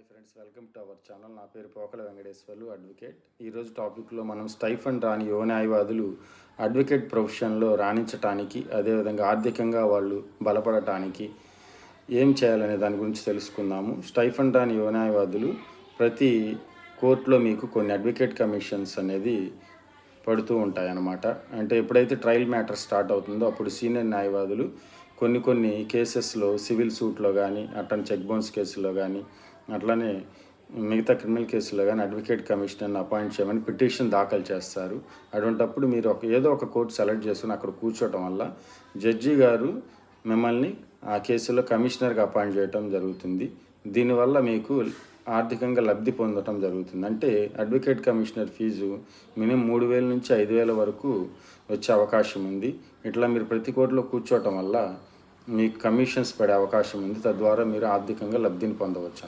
Hi friends, welcome to our channel. నా పేరు Pokala Venkateswarlu, advocate. ఈరోజు టాపిక్లో మనం స్టైఫండ్ రాని యువ న్యాయవాదులు అడ్వకేట్ ప్రొఫెషన్లో రాణించటానికి, అదేవిధంగా ఆర్థికంగా వాళ్ళు బలపడటానికి ఏం చేయాలనే దాని గురించి తెలుసుకుందాము. స్టైఫండ్ రాని యువ న్యాయవాదులు ప్రతి కోర్టులో మీకు కొన్ని అడ్వకేట్ కమిషన్స్ అనేది పడుతూ ఉంటాయన్నమాట. అంటే ఎప్పుడైతే ట్రయల్ మ్యాటర్ స్టార్ట్ అవుతుందో అప్పుడు సీనియర్ న్యాయవాదులు కొన్ని కేసెస్లో సివిల్ సూట్లో కానీ, అట్టని చెక్ బౌన్స్ కేసులో కానీ, అట్లానే మిగతా క్రిమినల్ కేసులో కానీ అడ్వకేట్ కమిషనర్ని అపాయింట్ చేయమని పిటిషన్ దాఖలు చేస్తారు. అటువంటప్పుడు మీరు ఏదో ఒక కోర్టు సెలెక్ట్ చేసుకుని అక్కడ కూర్చోవటం వల్ల జడ్జి గారు మిమ్మల్ని ఆ కేసులో కమిషనర్గా అపాయింట్ చేయడం జరుగుతుంది. దీనివల్ల మీకు ఆర్థికంగా లబ్ధి పొందడం జరుగుతుంది. అంటే అడ్వకేట్ కమిషనర్ ఫీజు మినిమం 3,000 నుంచి 5,000 వరకు వచ్చే అవకాశం ఉంది. ఇట్లా మీరు ప్రతి కోర్టులో కూర్చోవటం వల్ల మీకు కమిషన్స్ పడే అవకాశం ఉంది. తద్వారా మీరు ఆర్థికంగా లబ్ధిని పొందవచ్చు.